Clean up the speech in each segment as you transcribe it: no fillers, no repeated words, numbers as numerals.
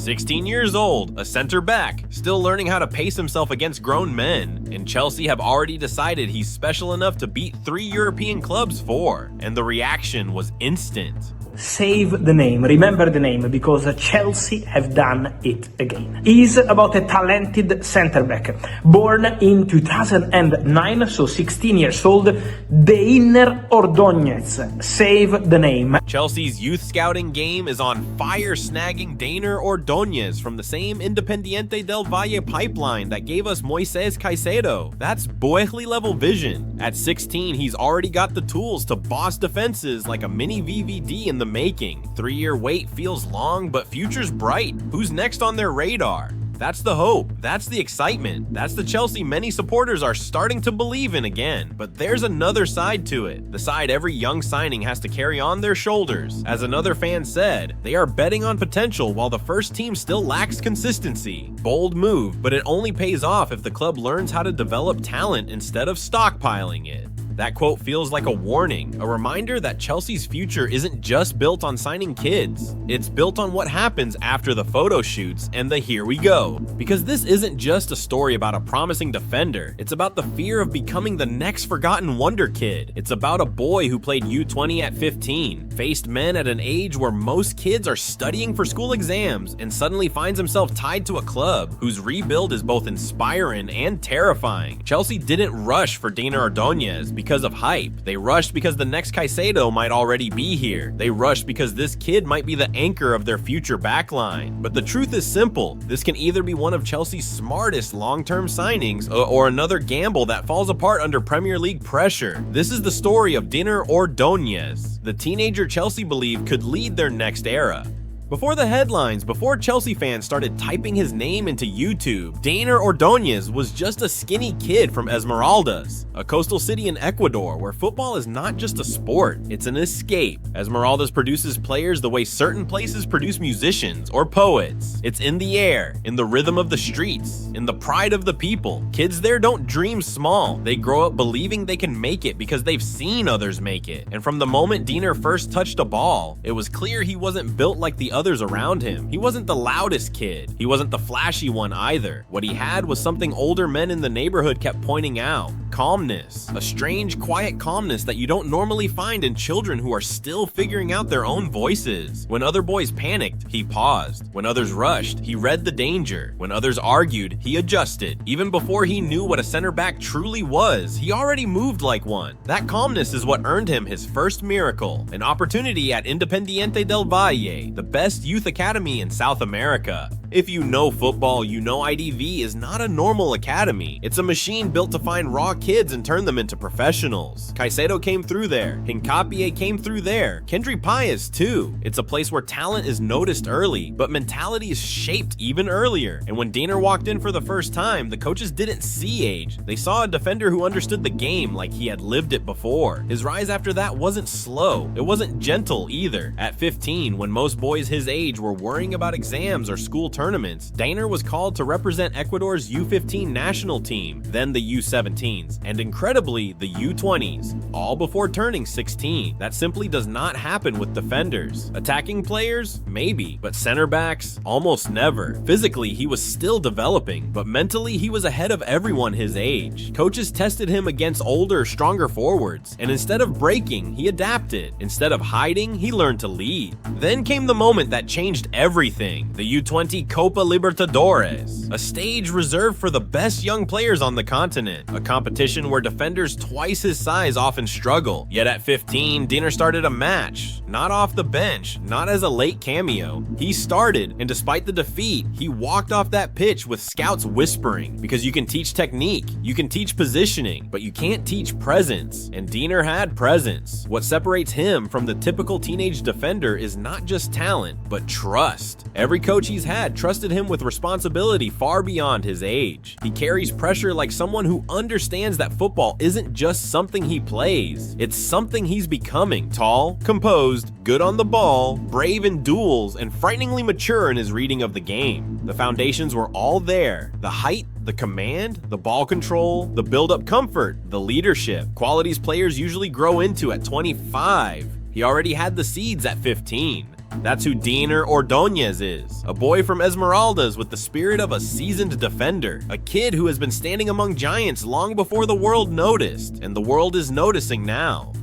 16 years old, a center back, still learning how to pace himself against grown men, and Chelsea have already decided he's special enough to beat 3 European clubs for, and the reaction was instant. Save the name, remember the name, because Chelsea have done it again. He's about a talented centre-back, born in 2009, so 16 years old, Deinner Ordóñez. Save the name. Chelsea's youth scouting game is on fire, snagging Deinner Ordóñez from the same Independiente del Valle pipeline that gave us Moises Caicedo. That's Boehly level vision. At 16, he's already got the tools to boss defenses like a mini VVD in the making. 3-year wait feels long, but future's bright. Who's next on their radar? That's the hope. That's the excitement. That's the Chelsea many supporters are starting to believe in again. But there's another side to it. The side every young signing has to carry on their shoulders. As another fan said, they are betting on potential while the first team still lacks consistency. Bold move, but it only pays off if the club learns how to develop talent instead of stockpiling it. That quote feels like a warning, a reminder that Chelsea's future isn't just built on signing kids. It's built on what happens after the photo shoots and the here we go. Because this isn't just a story about a promising defender, it's about the fear of becoming the next forgotten wonder kid. It's about a boy who played U20 at 15, faced men at an age where most kids are studying for school exams, and suddenly finds himself tied to a club whose rebuild is both inspiring and terrifying. Chelsea didn't rush for Deinner Ordóñez because of hype. They rushed because the next Caicedo might already be here. They rushed because this kid might be the anchor of their future backline. But the truth is simple. This can either be one of Chelsea's smartest long-term signings or another gamble that falls apart under Premier League pressure. This is the story of Deinner Ordóñez, the teenager Chelsea believed could lead their next era. Before the headlines, before Chelsea fans started typing his name into YouTube, Deinner Ordóñez was just a skinny kid from Esmeraldas, a coastal city in Ecuador where football is not just a sport, it's an escape. Esmeraldas produces players the way certain places produce musicians or poets. It's in the air, in the rhythm of the streets, in the pride of the people. Kids there don't dream small, they grow up believing they can make it because they've seen others make it. And from the moment Deinner first touched a ball, it was clear he wasn't built like the others around him. He wasn't the loudest kid. He wasn't the flashy one either. What he had was something older men in the neighborhood kept pointing out. Calmness. A strange, quiet calmness that you don't normally find in children who are still figuring out their own voices. When other boys panicked, he paused. When others rushed, he read the danger. When others argued, he adjusted. Even before he knew what a center back truly was, he already moved like one. That calmness is what earned him his first miracle, an opportunity at Independiente del Valle, the best youth academy in South America. If you know football, you know IDV is not a normal academy. It's a machine built to find raw kids and turn them into professionals. Caicedo came through there. Hincapié came through there. Kendry Páez too. It's a place where talent is noticed early, but mentality is shaped even earlier. And when Deinner walked in for the first time, the coaches didn't see age. They saw a defender who understood the game like he had lived it before. His rise after that wasn't slow. It wasn't gentle either. At 15, when most boys his age were worrying about exams or school tournaments, Deinner was called to represent Ecuador's U15 national team, then the U17s, and incredibly, the U20s, all before turning 16. That simply does not happen with defenders. Attacking players? Maybe, but center backs? Almost never. Physically, he was still developing, but mentally, he was ahead of everyone his age. Coaches tested him against older, stronger forwards, and instead of breaking, he adapted. Instead of hiding, he learned to lead. Then came the moment that changed everything, the U20 Copa Libertadores, a stage reserved for the best young players on the continent, a competition where defenders twice his size often struggle. Yet at 15, Deinner started a match, not off the bench, not as a late cameo. He started, and despite the defeat, he walked off that pitch with scouts whispering, because you can teach technique, you can teach positioning, but you can't teach presence, and Deinner had presence. What separates him from the typical teenage defender is not just talent, but trust. Every coach he's had trusted him with responsibility far beyond his age. He carries pressure like someone who understands that football isn't just something he plays, it's something he's becoming. Tall, composed, good on the ball, brave in duels, and frighteningly mature in his reading of the game. The foundations were all there. The height, the command, the ball control, the build-up comfort, the leadership. Qualities players usually grow into at 25. He already had the seeds at 15. That's who Deinner Ordóñez is, a boy from Esmeraldas with the spirit of a seasoned defender, a kid who has been standing among giants long before the world noticed, and the world is noticing now.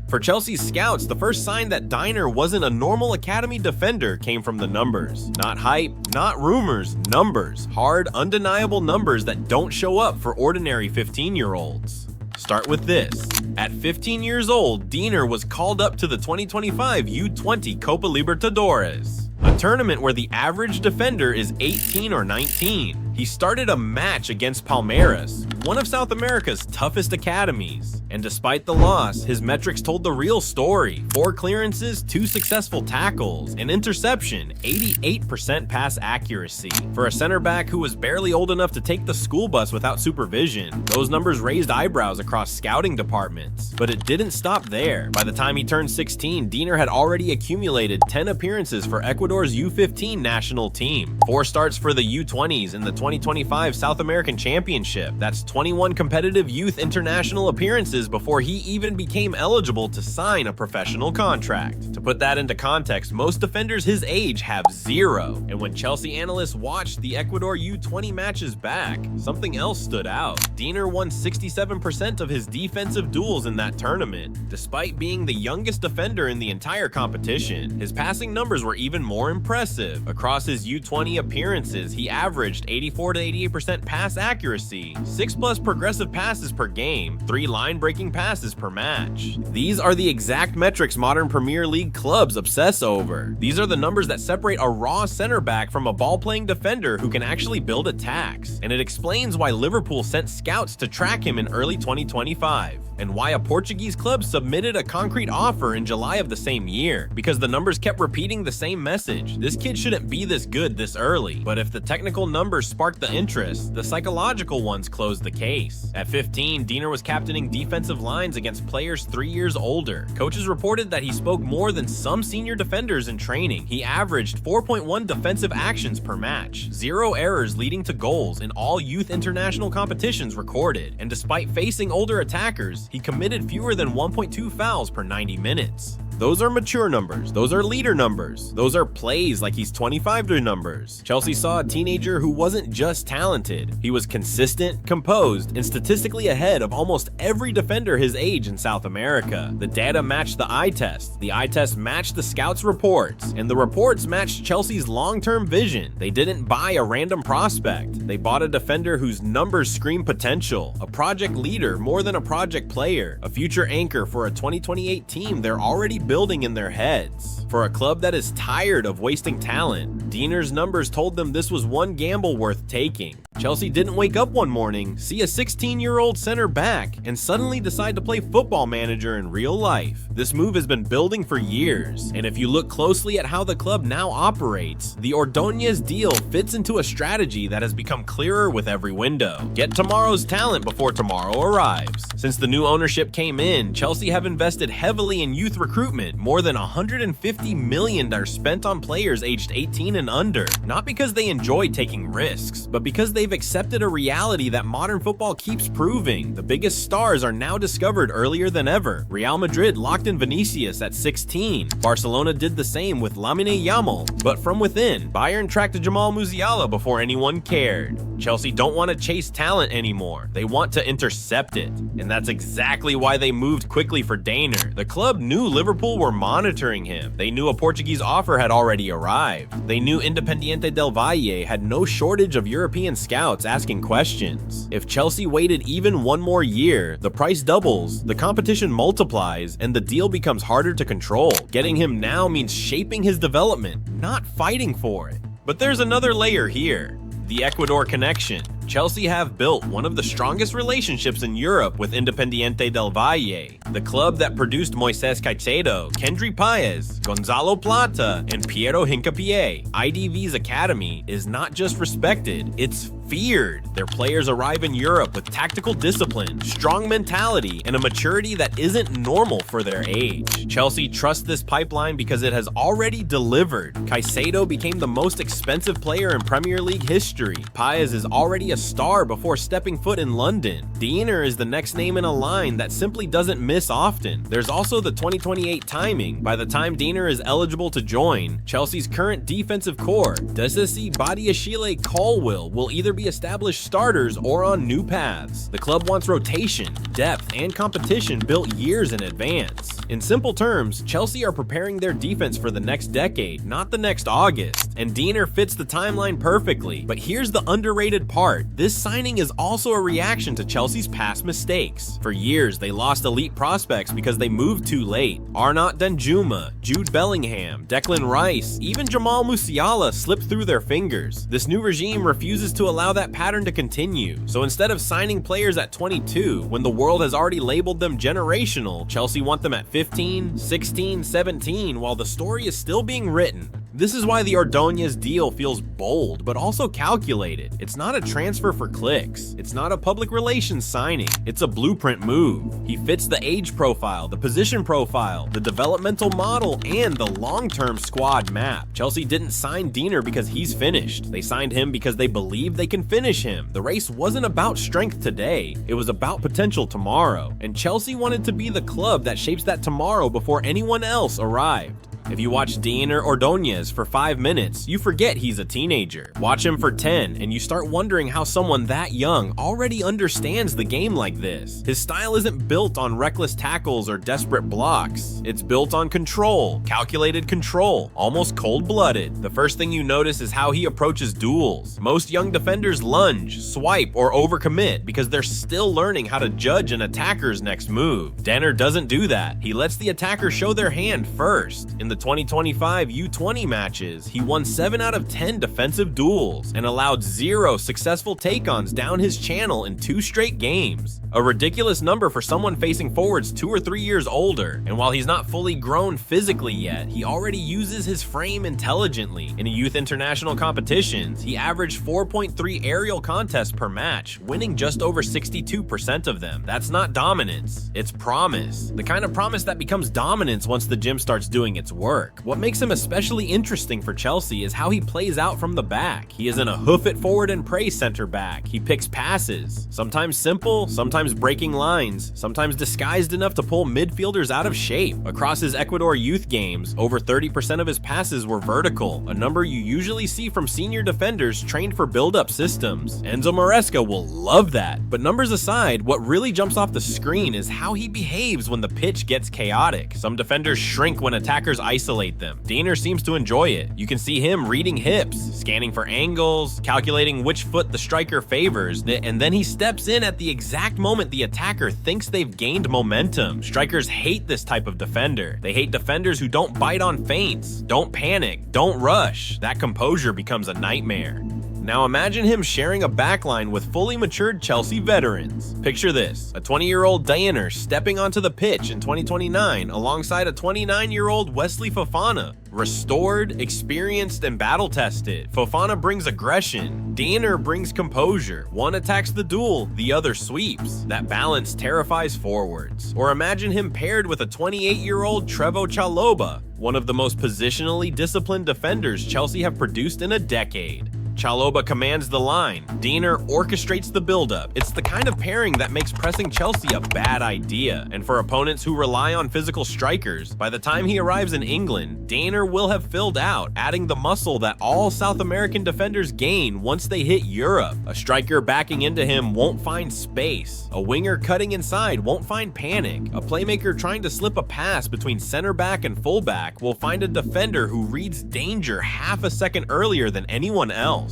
For Chelsea's scouts, the first sign that Deinner wasn't a normal academy defender came from the numbers. Not hype, not rumors, numbers. Hard, undeniable numbers that don't show up for ordinary 15-year-olds. Start with this. At 15 years old, Deinner was called up to the 2025 U20 Copa Libertadores, a tournament where the average defender is 18 or 19. He started a match against Palmeiras, one of South America's toughest academies, and despite the loss, his metrics told the real story. 4 clearances, 2 successful tackles, an interception, 88% pass accuracy. For a center back who was barely old enough to take the school bus without supervision, those numbers raised eyebrows across scouting departments. But it didn't stop there. By the time he turned 16, Deinner had already accumulated 10 appearances for Ecuador's U15 national team, 4 starts for the U20s in the 2025 South American Championship. That's 21 competitive youth international appearances before he even became eligible to sign a professional contract. To put that into context, most defenders his age have 0. And when Chelsea analysts watched the Ecuador U20 matches back, something else stood out. Deinner won 67% of his defensive duels in that tournament, despite being the youngest defender in the entire competition. His passing numbers were even more impressive. Across his U20 appearances, he averaged 84 to 88% pass accuracy, 6+ progressive passes per game, 3 line-breaking passes per match. These are the exact metrics modern Premier League clubs obsess over. These are the numbers that separate a raw center back from a ball-playing defender who can actually build attacks, and it explains why Liverpool sent scouts to track him in early 2025. And why a Portuguese club submitted a concrete offer in July of the same year, because the numbers kept repeating the same message. This kid shouldn't be this good this early. But if the technical numbers sparked the interest, the psychological ones closed the case. At 15, Deinner was captaining defensive lines against players 3 years older. Coaches reported that he spoke more than some senior defenders in training. He averaged 4.1 defensive actions per match, 0 errors leading to goals in all youth international competitions recorded. And despite facing older attackers, he committed fewer than 1.2 fouls per 90 minutes. Those are mature numbers. Those are leader numbers. Those are plays like he's 25 to numbers. Chelsea saw a teenager who wasn't just talented. He was consistent, composed, and statistically ahead of almost every defender his age in South America. The data matched the eye test. The eye test matched the scouts' reports. And the reports matched Chelsea's long-term vision. They didn't buy a random prospect. They bought a defender whose numbers scream potential. A project leader more than a project player. A future anchor for a 2028 team they're already building in their heads. For a club that is tired of wasting talent, Deinner's numbers told them this was one gamble worth taking. Chelsea didn't wake up one morning, see a 16-year-old center back, and suddenly decide to play football manager in real life. This move has been building for years, and if you look closely at how the club now operates, the Ordóñez deal fits into a strategy that has become clearer with every window. Get tomorrow's talent before tomorrow arrives. Since the new ownership came in, Chelsea have invested heavily in youth recruitment. More than $150 million are spent on players aged 18 and under, not because they enjoy taking risks, but because they've accepted a reality that modern football keeps proving. The biggest stars are now discovered earlier than ever. Real Madrid locked in Vinicius at 16. Barcelona did the same with Lamine Yamal. But from within, Bayern tracked Jamal Musiala before anyone cared. Chelsea don't want to chase talent anymore. They want to intercept it. And that's exactly why they moved quickly for Deinner. The club knew Liverpool were monitoring him. They knew a Portuguese offer had already arrived. They knew Independiente del Valle had no shortage of European scouts asking questions. If Chelsea waited even one more year, the price doubles, the competition multiplies, and the deal becomes harder to control. Getting him now means shaping his development, not fighting for it. But there's another layer here. The Ecuador connection. Chelsea have built one of the strongest relationships in Europe with Independiente del Valle, the club that produced Moises Caicedo, Kendry Páez, Gonzalo Plata, and Piero Hincapié. IDV's academy is not just respected, it's feared. Their players arrive in Europe with tactical discipline, strong mentality, and a maturity that isn't normal for their age. Chelsea trusts this pipeline because it has already delivered. Caicedo became the most expensive player in Premier League history. Páez is already already a star before stepping foot in London. Deinner is the next name in a line that simply doesn't miss often. There's also the 2028 timing. By the time Deinner is eligible to join, Chelsea's current defensive core, Desasi, Badiashile, Colwill, will either be established starters or on new paths. The club wants rotation, depth, and competition built years in advance. In simple terms, Chelsea are preparing their defense for the next decade, not the next August, and Deinner fits the timeline perfectly. But here's the underrated part. This signing is also a reaction to Chelsea's past mistakes. For years, they lost elite prospects because they moved too late. Arnaut Danjuma, Jude Bellingham, Declan Rice, even Jamal Musiala slipped through their fingers. This new regime refuses to allow that pattern to continue. So instead of signing players at 22, when the world has already labeled them generational, Chelsea want them at 15, 16, 17, while the story is still being written. This is why the Ordóñez deal feels bold, but also calculated. It's not a transfer for clicks. It's not a public relations signing. It's a blueprint move. He fits the age profile, the position profile, the developmental model, and the long-term squad map. Chelsea didn't sign Deinner because he's finished. They signed him because they believe they can finish him. The race wasn't about strength today. It was about potential tomorrow. And Chelsea wanted to be the club that shapes that tomorrow before anyone else arrived. If you watch Deinner Ordóñez for 5 minutes, you forget he's a teenager. Watch him for 10, and you start wondering how someone that young already understands the game like this. His style isn't built on reckless tackles or desperate blocks. It's built on control, calculated control, almost cold-blooded. The first thing you notice is how he approaches duels. Most young defenders lunge, swipe, or overcommit because they're still learning how to judge an attacker's next move. Deinner doesn't do that. He lets the attacker show their hand first. In the 2025 U20 matches, he won 7 out of 10 defensive duels and allowed 0 successful take-ons down his channel in 2 straight games. A ridiculous number for someone facing forwards 2 or 3 years older, and while he's not fully grown physically yet, he already uses his frame intelligently. In youth international competitions, he averaged 4.3 aerial contests per match, winning just over 62% of them. That's not dominance, it's promise. The kind of promise that becomes dominance once the gym starts doing its work. What makes him especially interesting for Chelsea is how he plays out from the back. He isn't a hoof it forward and pray center back. He picks passes, sometimes simple, sometimes breaking lines, sometimes disguised enough to pull midfielders out of shape. Across his Ecuador youth games, over 30% of his passes were vertical, a number you usually see from senior defenders trained for build-up systems. Enzo Maresca will love that. But numbers aside, what really jumps off the screen is how he behaves when the pitch gets chaotic. Some defenders shrink when attackers isolate them. Deinner seems to enjoy it. You can see him reading hips, scanning for angles, calculating which foot the striker favors, and then he steps in at the exact moment the attacker thinks they've gained momentum. Strikers hate this type of defender. They hate defenders who don't bite on feints, don't panic, don't rush. That composure becomes a nightmare. Now imagine him sharing a backline with fully matured Chelsea veterans. Picture this, a 20-year-old Deinner stepping onto the pitch in 2029 alongside a 29-year-old Wesley Fofana. Restored, experienced, and battle-tested. Fofana brings aggression. Deinner brings composure. One attacks the duel, the other sweeps. That balance terrifies forwards. Or imagine him paired with a 28-year-old Trevoh Chalobah, one of the most positionally disciplined defenders Chelsea have produced in a decade. Chalobah commands the line. Deinner orchestrates the buildup. It's the kind of pairing that makes pressing Chelsea a bad idea. And for opponents who rely on physical strikers, by the time he arrives in England, Deinner will have filled out, adding the muscle that all South American defenders gain once they hit Europe. A striker backing into him won't find space. A winger cutting inside won't find panic. A playmaker trying to slip a pass between center back and fullback will find a defender who reads danger half a second earlier than anyone else.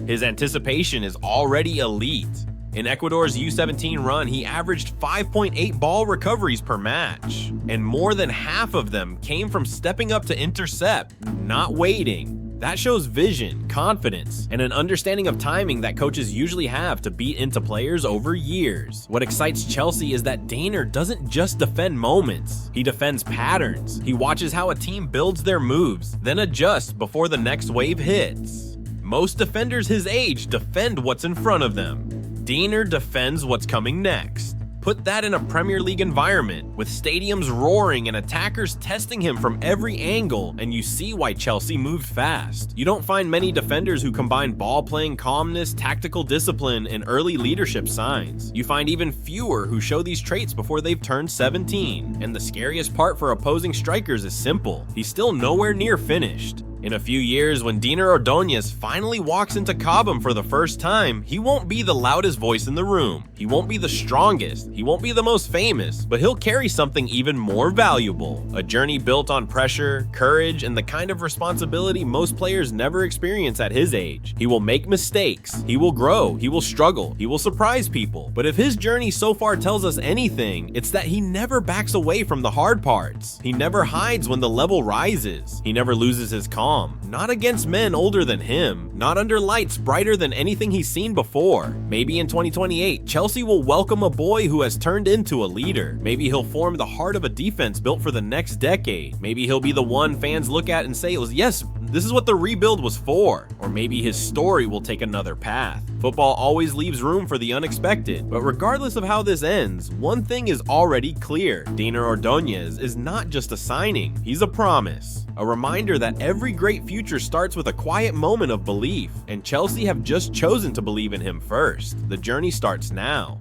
His anticipation is already elite. In Ecuador's U17 run, he averaged 5.8 ball recoveries per match, and more than half of them came from stepping up to intercept, not waiting. That shows vision, confidence, and an understanding of timing that coaches usually have to beat into players over years. What excites Chelsea is that Deinner doesn't just defend moments, he defends patterns. He watches how a team builds their moves, then adjusts before the next wave hits. Most defenders his age defend what's in front of them. Deinner defends what's coming next. Put that in a Premier League environment, with stadiums roaring and attackers testing him from every angle, and you see why Chelsea moved fast. You don't find many defenders who combine ball-playing calmness, tactical discipline, and early leadership signs. You find even fewer who show these traits before they've turned 17. And the scariest part for opposing strikers is simple: he's still nowhere near finished. In a few years, when Deinner Ordóñez finally walks into Cobham for the first time, he won't be the loudest voice in the room. He won't be the strongest. He won't be the most famous, but he'll carry something even more valuable. A journey built on pressure, courage, and the kind of responsibility most players never experience at his age. He will make mistakes. He will grow. He will struggle. He will surprise people. But if his journey so far tells us anything, it's that he never backs away from the hard parts. He never hides when the level rises. He never loses his calm. Not against men older than him, not under lights brighter than anything he's seen before. Maybe in 2028, Chelsea will welcome a boy who has turned into a leader. Maybe he'll form the heart of a defense built for the next decade. Maybe he'll be the one fans look at and say, yes, this is what the rebuild was for. Or maybe his story will take another path. Football always leaves room for the unexpected, but regardless of how this ends, one thing is already clear: Deinner Ordóñez is not just a signing, he's a promise. A reminder that every great future starts with a quiet moment of belief, and Chelsea have just chosen to believe in him first. The journey starts now.